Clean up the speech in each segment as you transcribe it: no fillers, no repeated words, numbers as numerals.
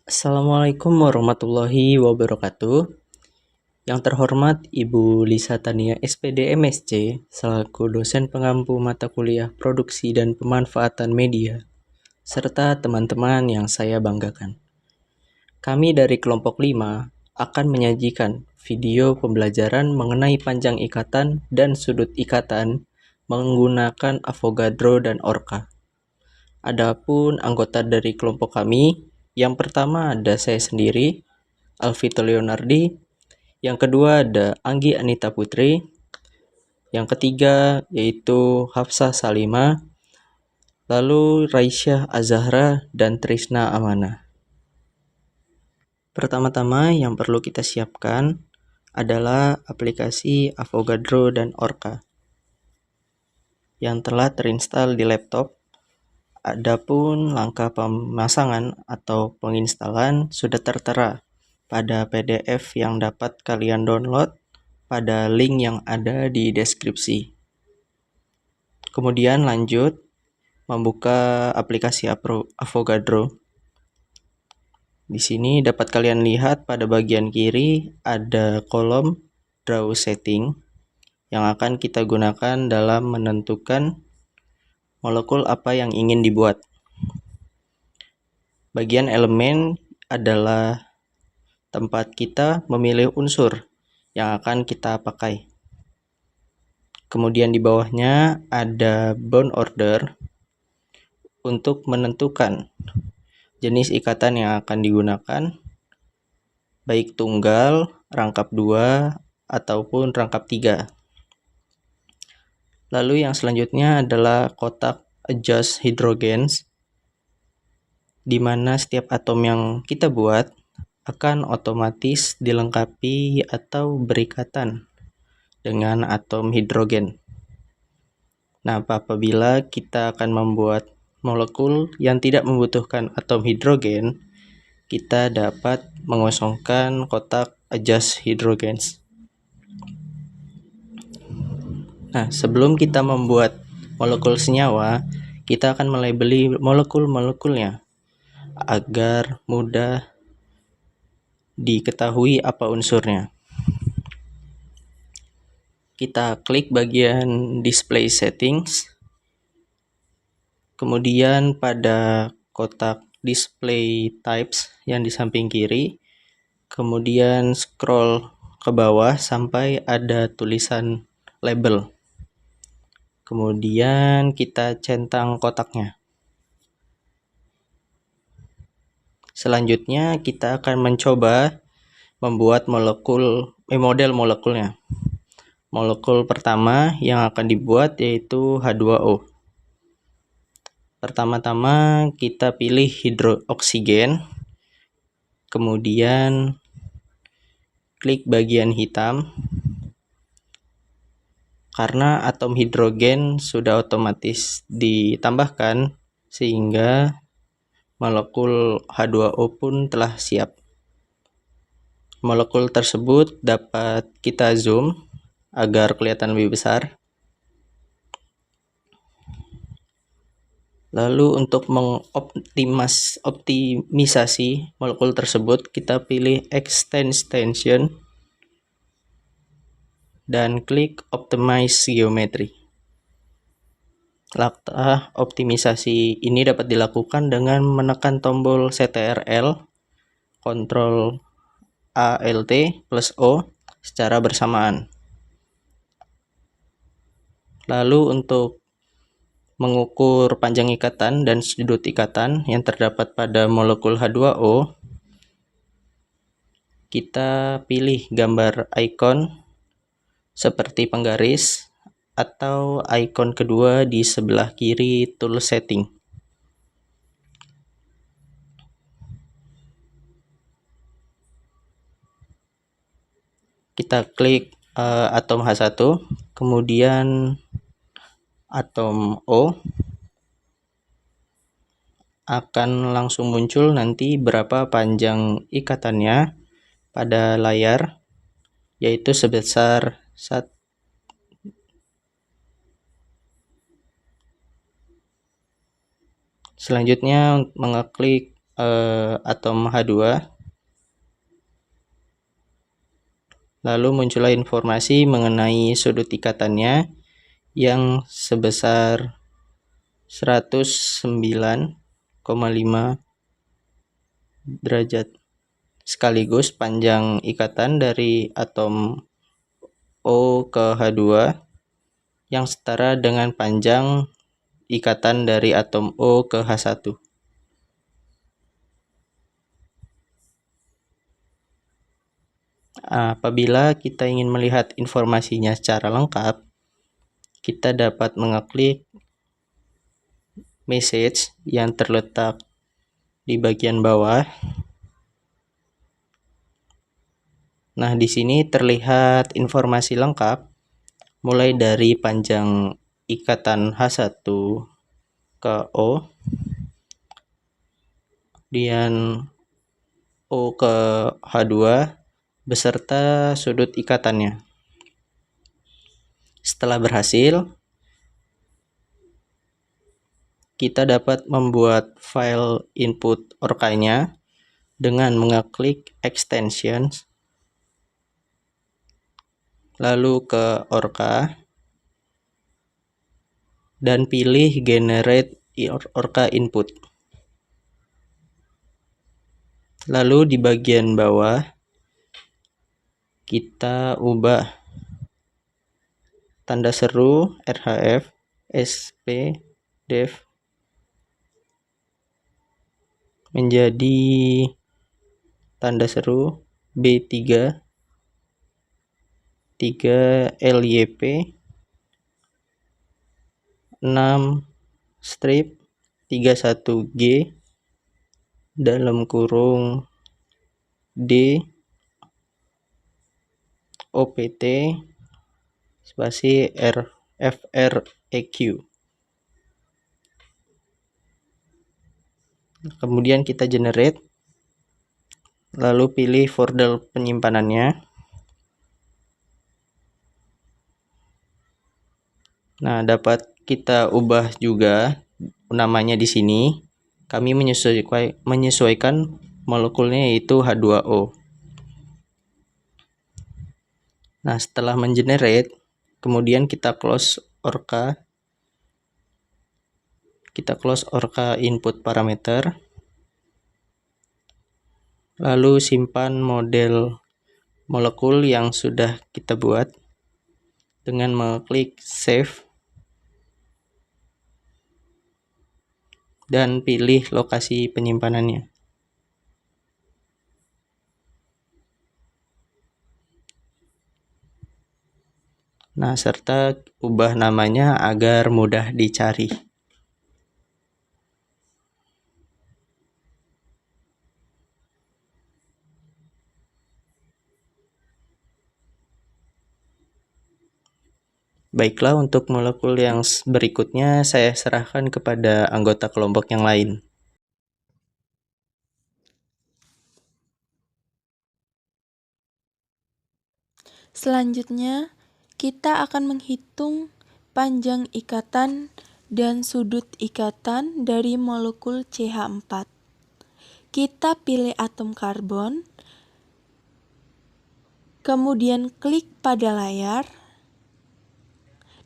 Assalamualaikum warahmatullahi wabarakatuh. Yang terhormat Ibu Lisa Tania SPD MSc selaku dosen pengampu mata kuliah Produksi dan Pemanfaatan Media, serta teman-teman yang saya banggakan. Kami dari kelompok 5 akan menyajikan video pembelajaran mengenai panjang ikatan dan sudut ikatan menggunakan Avogadro dan Orca. Adapun anggota dari kelompok kami, yang pertama ada saya sendiri, Alvito Leonardi. Yang kedua ada Anggi Anita Putri. Yang ketiga yaitu Hafsah Salima. Lalu Raisyah Azahra dan Trisna Amana. Pertama-tama yang perlu kita siapkan adalah aplikasi Avogadro dan Orca yang telah terinstall di laptop. Adapun langkah pemasangan atau penginstalan sudah tertera pada PDF yang dapat kalian download pada link yang ada di deskripsi. Kemudian lanjut membuka aplikasi Avogadro. Di sini dapat kalian lihat pada bagian kiri ada kolom Draw Setting yang akan kita gunakan dalam menentukan molekul apa yang ingin dibuat. Bagian elemen adalah tempat kita memilih unsur yang akan kita pakai. Kemudian di bawahnya ada bond order untuk menentukan jenis ikatan yang akan digunakan, baik tunggal, rangkap 2, ataupun rangkap 3. Lalu yang selanjutnya adalah kotak adjust hydrogens, di mana setiap atom yang kita buat akan otomatis dilengkapi atau berikatan dengan atom hidrogen. Nah, apabila kita akan membuat molekul yang tidak membutuhkan atom hidrogen, kita dapat mengosongkan kotak adjust hydrogens. Nah, sebelum kita membuat molekul senyawa, kita akan melabeli molekul-molekulnya agar mudah diketahui apa unsurnya. Kita klik bagian display settings, kemudian pada kotak display types yang di samping kiri, kemudian scroll ke bawah sampai ada tulisan label. Kemudian kita centang kotaknya. Selanjutnya kita akan mencoba membuat model molekulnya. Molekul pertama yang akan dibuat yaitu H2O. Pertama-tama kita pilih hidrooksigen, kemudian klik bagian hitam. Karena atom hidrogen sudah otomatis ditambahkan, sehingga molekul H2O pun telah siap. Molekul tersebut dapat kita zoom agar kelihatan lebih besar. Lalu untuk mengoptimisasi molekul tersebut, kita pilih extension dan klik optimize geometry. Langkah optimisasi ini dapat dilakukan dengan menekan tombol CTRL, Ctrl Alt plus O secara bersamaan. Lalu untuk mengukur panjang ikatan dan sudut ikatan yang terdapat pada molekul H2O, kita pilih gambar icon seperti penggaris atau icon kedua di sebelah kiri tool setting. Kita klik atom H1, kemudian atom O. Akan langsung muncul nanti berapa panjang ikatannya pada layar, yaitu sebesar 1. Selanjutnya mengeklik atom H2. Lalu muncullah informasi mengenai sudut ikatannya yang sebesar 109,5 derajat. Sekaligus panjang ikatan dari atom O ke H2 yang setara dengan panjang ikatan dari atom O ke H1. Apabila kita ingin melihat informasinya secara lengkap, kita dapat mengeklik message yang terletak di bagian bawah. Nah, di sini terlihat informasi lengkap mulai dari panjang ikatan H1 ke O, kemudian O ke H2 beserta sudut ikatannya. Setelah berhasil, kita dapat membuat file input Orca-nya dengan mengeklik extensions, lalu ke Orca, dan pilih generate Orca input. Lalu di bagian bawah, kita ubah tanda seru RHF, SP, DEF menjadi tanda seru B3, 3 LYP, 6 strip 31G dalam kurung D OPT spasi FREQ. Kemudian kita generate, lalu pilih folder penyimpanannya. Nah, dapat kita ubah juga namanya di sini. Kami menyesuaikan molekulnya yaitu H2O. Nah, setelah mengenerate, kemudian kita close Orca. Kita close Orca input parameter. Lalu simpan model molekul yang sudah kita buat dengan mengklik save dan pilih lokasi penyimpanannya. Nah, serta ubah namanya agar mudah dicari. Baiklah, untuk molekul yang berikutnya saya serahkan kepada anggota kelompok yang lain. Selanjutnya, kita akan menghitung panjang ikatan dan sudut ikatan dari molekul CH4. Kita pilih atom karbon, kemudian klik pada layar,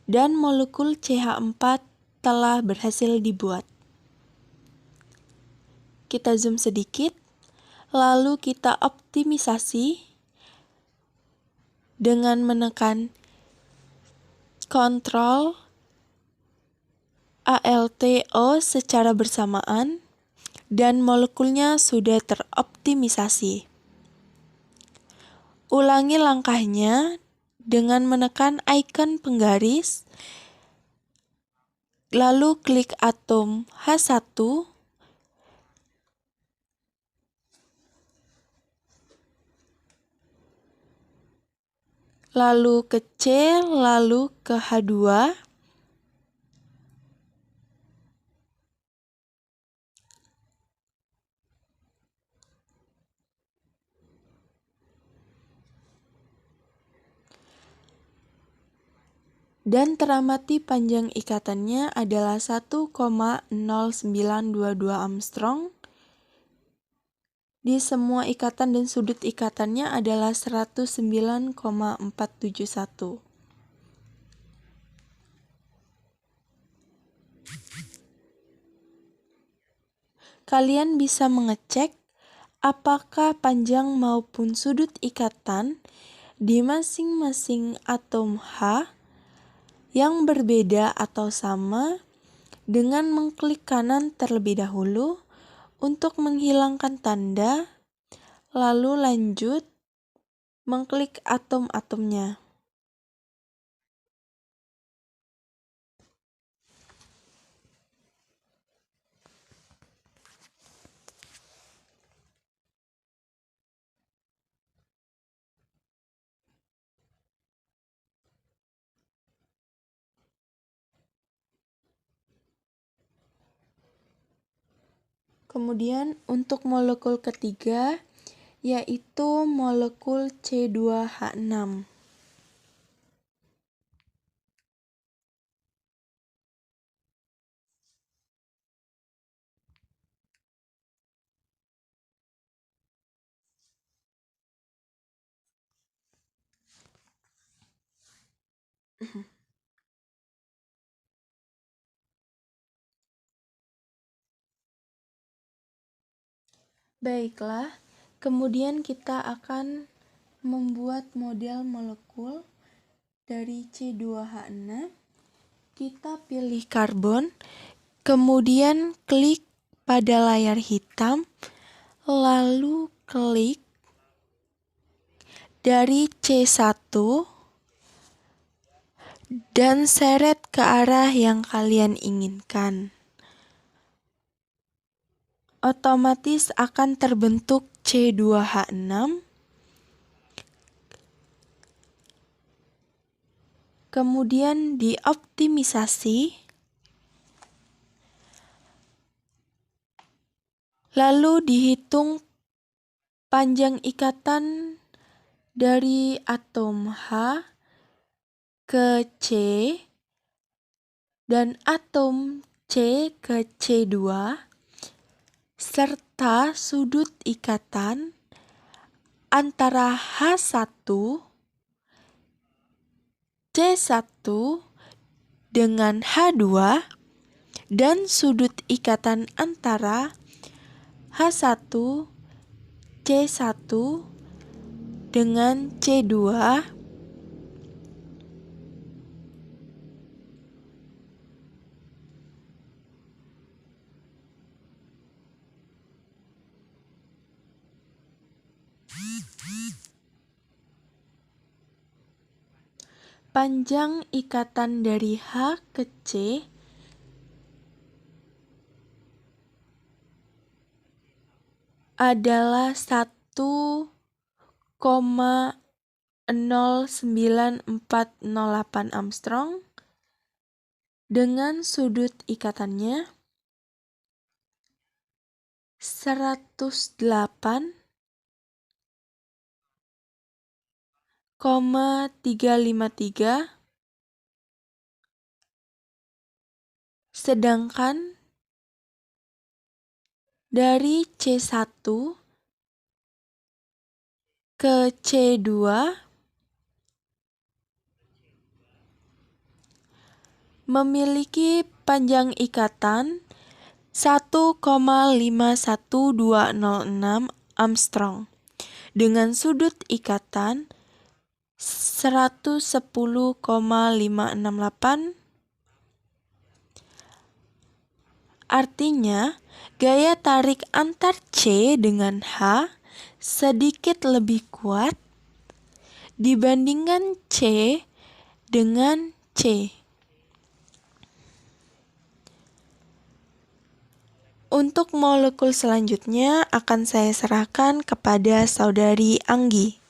dan molekul CH4 telah berhasil dibuat. Kita zoom sedikit, lalu kita optimisasi dengan menekan Ctrl ALT-O secara bersamaan, dan molekulnya sudah teroptimisasi. Ulangi langkahnya dengan menekan ikon penggaris, lalu klik atom H1, lalu ke C, lalu ke H2, dan teramati panjang ikatannya adalah 1,0922 Armstrong di semua ikatan dan sudut ikatannya adalah 109,471. Kalian bisa mengecek apakah panjang maupun sudut ikatan di masing-masing atom H yang berbeda atau sama dengan mengklik kanan terlebih dahulu untuk menghilangkan tanda, lalu lanjut mengklik atom-atomnya. Kemudian untuk molekul ketiga, yaitu molekul C2H6. Baiklah, kemudian kita akan membuat model molekul dari C2H6. Kita pilih karbon, kemudian klik pada layar hitam, lalu klik dari C1 dan seret ke arah yang kalian inginkan. Otomatis akan terbentuk C2H6. Kemudian dioptimisasi, lalu dihitung panjang ikatan dari atom H ke C dan atom C ke C2 serta sudut ikatan antara H1, C1 dengan H2 dan sudut ikatan antara H1, C1 dengan C2 panjang ikatan dari H ke C adalah 1,09408 Armstrong dengan sudut ikatannya 108,353, sedangkan dari C1 ke C2 memiliki panjang ikatan 1,51206 Armstrong dengan sudut ikatan 110,568. Artinya, gaya tarik antar C dengan H sedikit lebih kuat dibandingkan C dengan C. Untuk molekul selanjutnya akan saya serahkan kepada Saudari Anggi.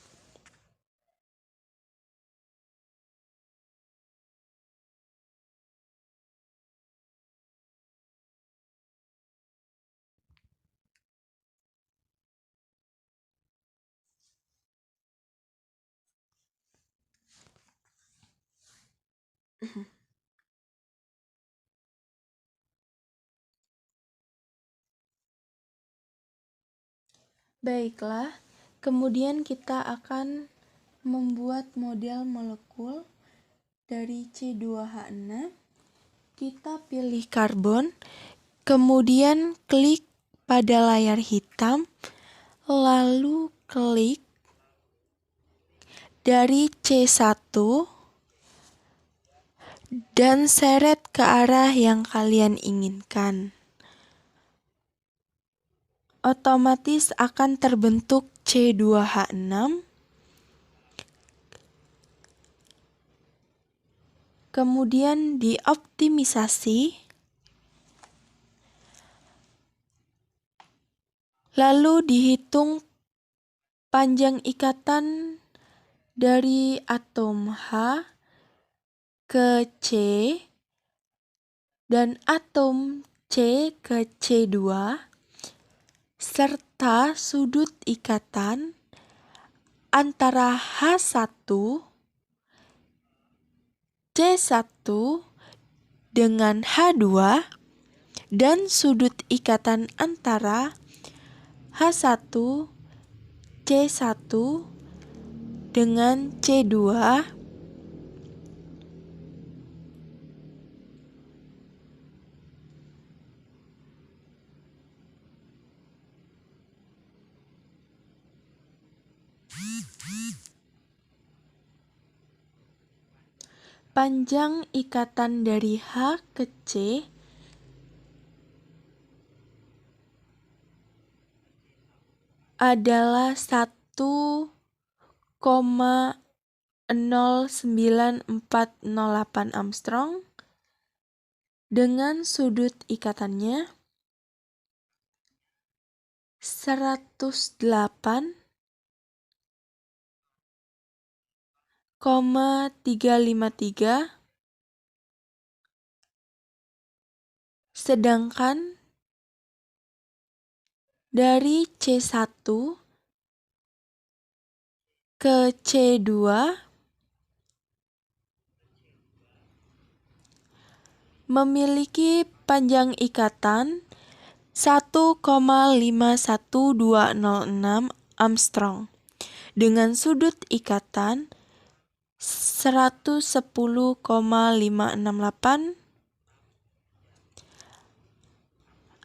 Baiklah, kemudian kita akan membuat model molekul dari C2H6. Kita pilih karbon, kemudian klik pada layar hitam, lalu klik dari C1 dan seret ke arah yang kalian inginkan. Otomatis akan terbentuk C2H6. Kemudian dioptimisasi. Lalu dihitung panjang ikatan dari atom H ke C dan atom C ke C2 serta sudut ikatan antara H1, C1 dengan H2 dan sudut ikatan antara H1, C1 dengan C2 panjang ikatan dari H ke C adalah 1,09408 Armstrong dengan sudut ikatannya 108,353, sedangkan dari C1 ke C2 memiliki panjang ikatan 1,51206 Armstrong dengan sudut ikatan 110,568.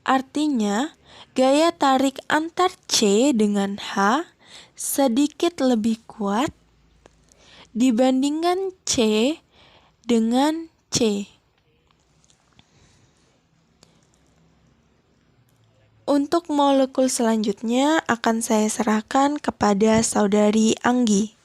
Artinya, gaya tarik antar C dengan H sedikit lebih kuat dibandingkan C dengan C. Untuk molekul selanjutnya akan saya serahkan kepada Saudari Anggi.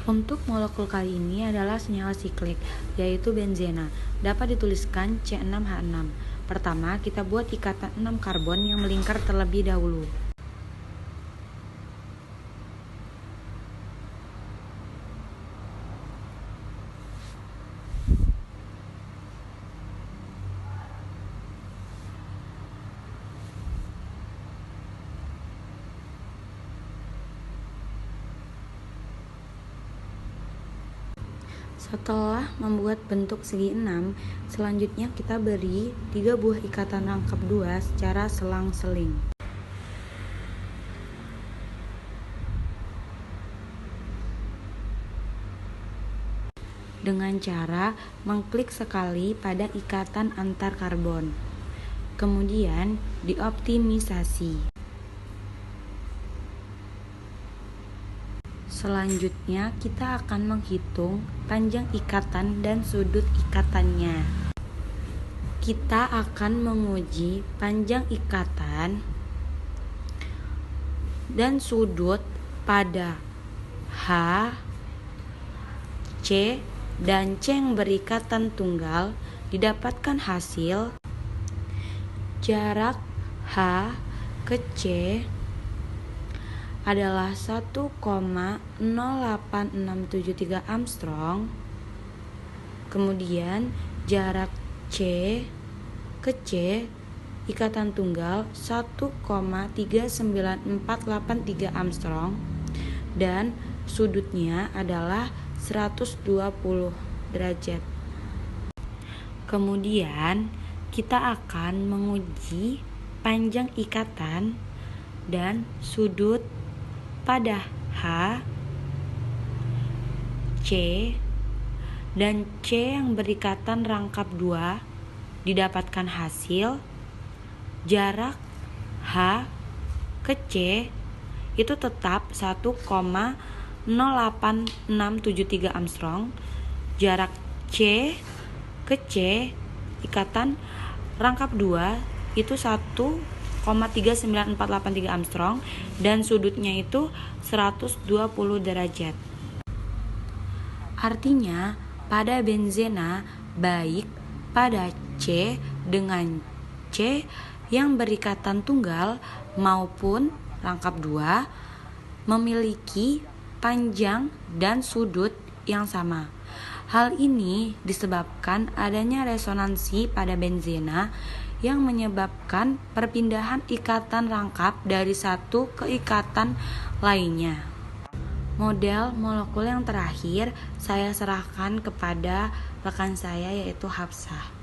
Untuk molekul kali ini adalah senyawa siklik, yaitu benzena. Dapat dituliskan C6H6. Pertama, kita buat ikatan 6 karbon yang melingkar terlebih dahulu. Setelah membuat bentuk segi 6, selanjutnya kita beri 3 buah ikatan rangkap 2 secara selang-seling. Dengan cara mengklik sekali pada ikatan antar karbon. Kemudian dioptimisasi. Selanjutnya, kita akan menghitung panjang ikatan dan sudut ikatannya. Kita akan menguji panjang ikatan dan sudut pada H, C, dan C yang berikatan tunggal. Didapatkan hasil jarak H ke C adalah 1,08673 Armstrong. Kemudian jarak C ke C ikatan tunggal 1,39483 Armstrong dan sudutnya adalah 120 derajat. Kemudian kita akan menguji panjang ikatan dan sudut pada H, C, dan C yang berikatan rangkap 2 didapatkan hasil jarak H ke C itu tetap 1,08673 Armstrong. Jarak C ke C ikatan rangkap 2 itu 1,39483 Armstrong dan sudutnya itu 120 derajat. Artinya pada benzena baik pada C dengan C yang berikatan tunggal maupun rangkap 2 memiliki panjang dan sudut yang sama. Hal ini disebabkan adanya resonansi pada benzena yang menyebabkan perpindahan ikatan rangkap dari satu ke ikatan lainnya. Model molekul yang terakhir saya serahkan kepada rekan saya yaitu Hafsah.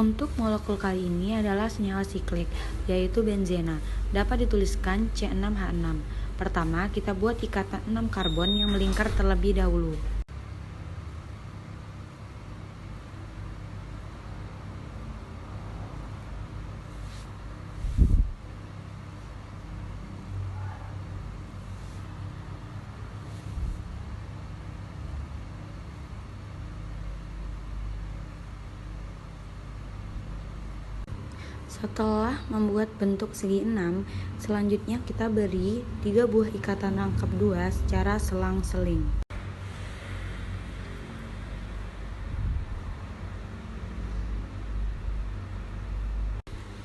Untuk molekul kali ini adalah senyawa siklik, yaitu benzena. Dapat dituliskan C6H6. Pertama, kita buat ikatan 6 karbon yang melingkar terlebih dahulu. Setelah membuat bentuk segi 6, selanjutnya kita beri 3 buah ikatan rangkap 2 secara selang-seling.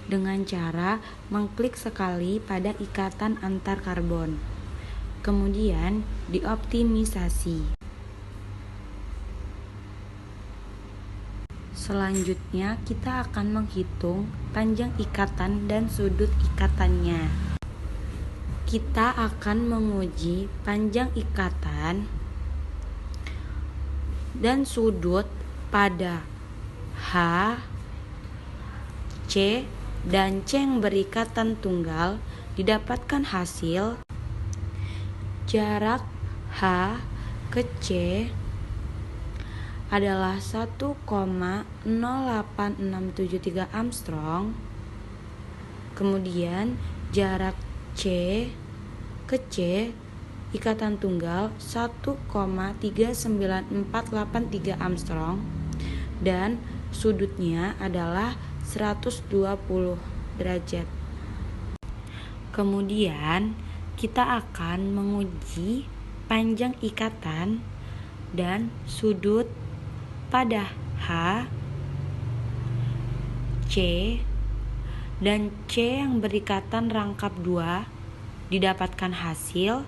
Dengan cara mengklik sekali pada ikatan antar karbon. Kemudian dioptimisasi. Selanjutnya kita akan menghitung panjang ikatan dan sudut ikatannya. Kita akan menguji panjang ikatan dan sudut pada H, C, dan C yang berikatan tunggal didapatkan hasil jarak H ke C adalah 1,08673 Armstrong. Kemudian jarak C ke C ikatan tunggal 1,39483 Armstrong dan sudutnya adalah 120 derajat. Kemudian kita akan menguji panjang ikatan dan sudut pada H, C, dan C yang berikatan rangkap 2 didapatkan hasil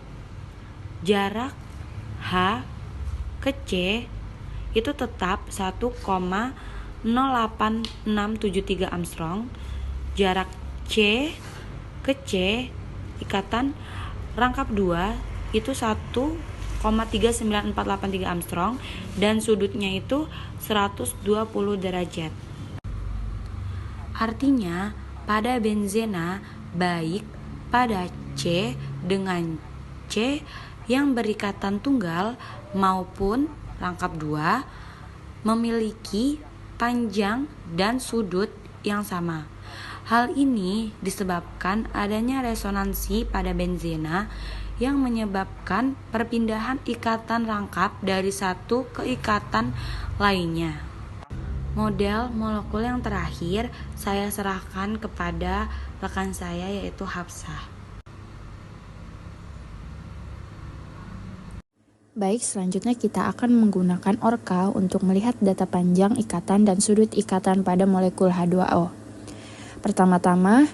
jarak H ke C itu tetap 1,08673 Armstrong. Jarak C ke C ikatan rangkap 2 itu 1,39483 Armstrong dan sudutnya itu 120 derajat. Artinya pada benzena baik pada C dengan C yang berikatan tunggal maupun rangkap 2 memiliki panjang dan sudut yang sama. Hal ini disebabkan adanya resonansi pada benzena yang menyebabkan perpindahan ikatan rangkap dari satu ke ikatan lainnya. Model molekul yang terakhir saya serahkan kepada rekan saya yaitu Hafsah. Baik, selanjutnya kita akan menggunakan Orca untuk melihat data panjang ikatan dan sudut ikatan pada molekul H2O. Pertama-tama,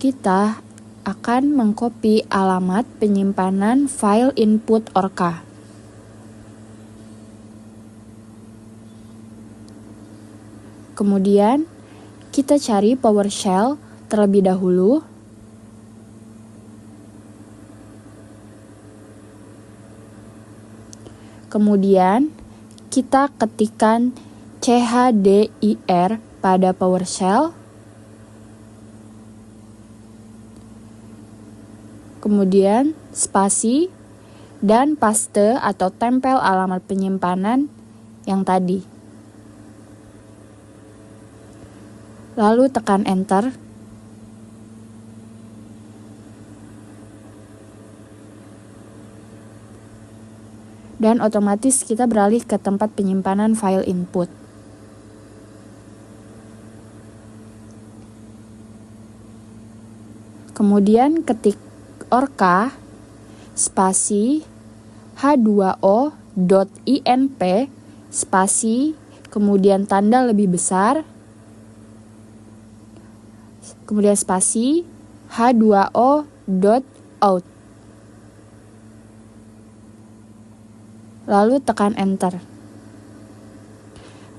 kita akan mengcopy alamat penyimpanan file input Orca. Kemudian, kita cari PowerShell terlebih dahulu. Kemudian kita ketikkan CHDIR pada PowerShell. Kemudian spasi dan paste atau tempel alamat penyimpanan yang tadi. Lalu tekan enter. Dan otomatis kita beralih ke tempat penyimpanan file input. Kemudian ketik orca spasi h2o.inp spasi kemudian tanda lebih besar kemudian spasi h2o.out. Lalu tekan enter.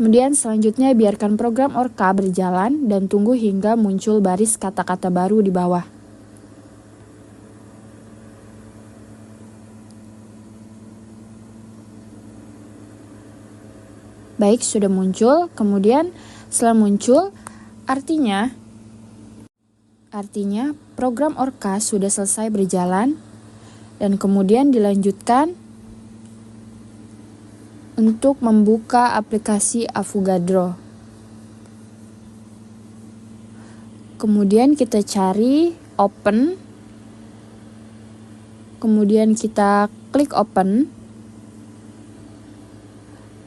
Kemudian selanjutnya biarkan program orca berjalan dan tunggu hingga muncul baris kata-kata baru di bawah. Baik, sudah muncul. Kemudian setelah muncul, artinya program orca sudah selesai berjalan dan kemudian dilanjutkan untuk membuka aplikasi Avogadro. Kemudian kita cari open, kemudian kita klik open,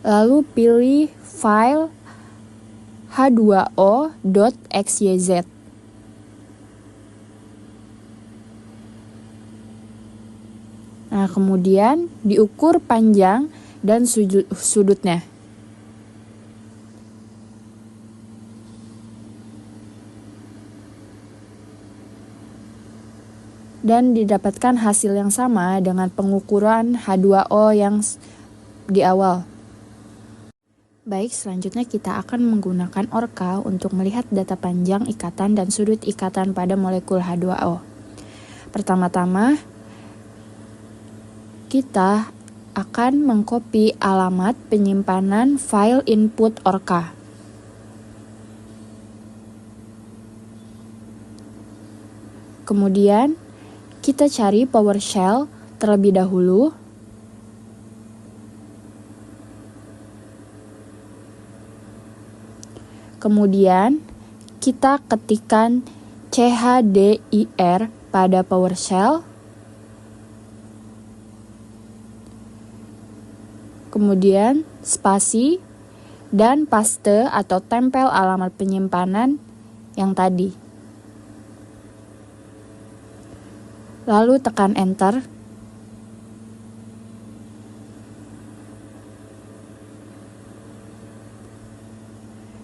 lalu pilih file h2o.xyz. Nah, kemudian diukur panjang dan sudutnya. Dan didapatkan hasil yang sama dengan pengukuran H2O yang di awal. Baik, selanjutnya kita akan menggunakan orca untuk melihat data panjang ikatan dan sudut ikatan pada molekul H2O. Pertama-tama, kita akan mengcopy alamat penyimpanan file input orca. Kemudian, kita cari PowerShell terlebih dahulu. Kemudian, kita ketikkan CHDIR pada PowerShell. Kemudian spasi dan paste atau tempel alamat penyimpanan yang tadi. Lalu tekan enter.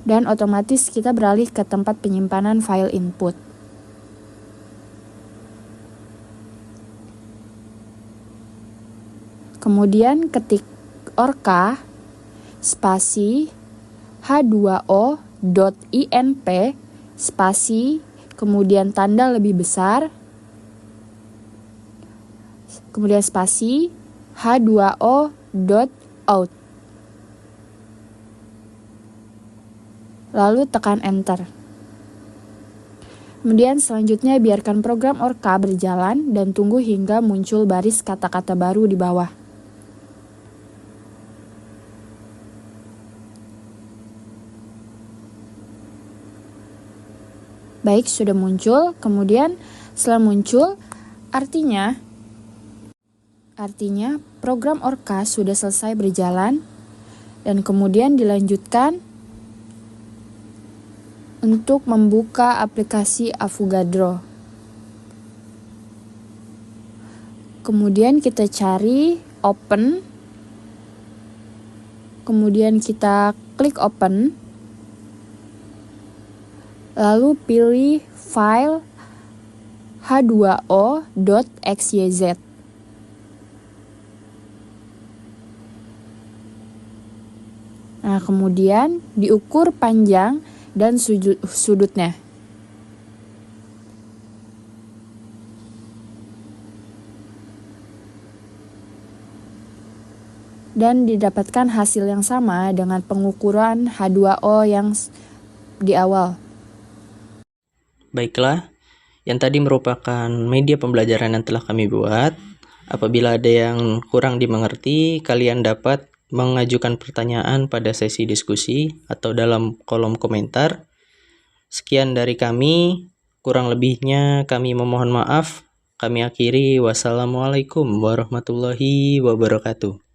Dan otomatis kita beralih ke tempat penyimpanan file input. Kemudian ketik orca spasi h2o.inp spasi kemudian tanda lebih besar kemudian spasi h2o.out. Lalu tekan enter. Kemudian selanjutnya biarkan program orca berjalan dan tunggu hingga muncul baris kata-kata baru di bawah. Baik, sudah muncul. Kemudian setelah muncul, artinya program orca sudah selesai berjalan dan kemudian dilanjutkan untuk membuka aplikasi Avogadro. Kemudian kita cari open, kemudian kita klik open, lalu pilih file h2o.xyz. Nah, kemudian diukur panjang dan sudutnya. dan didapatkan hasil yang sama dengan pengukuran H2O yang di awal. Baiklah, yang tadi merupakan media pembelajaran yang telah kami buat. Apabila ada yang kurang dimengerti, kalian dapat mengajukan pertanyaan pada sesi diskusi atau dalam kolom komentar. Sekian dari kami, kurang lebihnya kami memohon maaf. Kami akhiri, wassalamualaikum warahmatullahi wabarakatuh.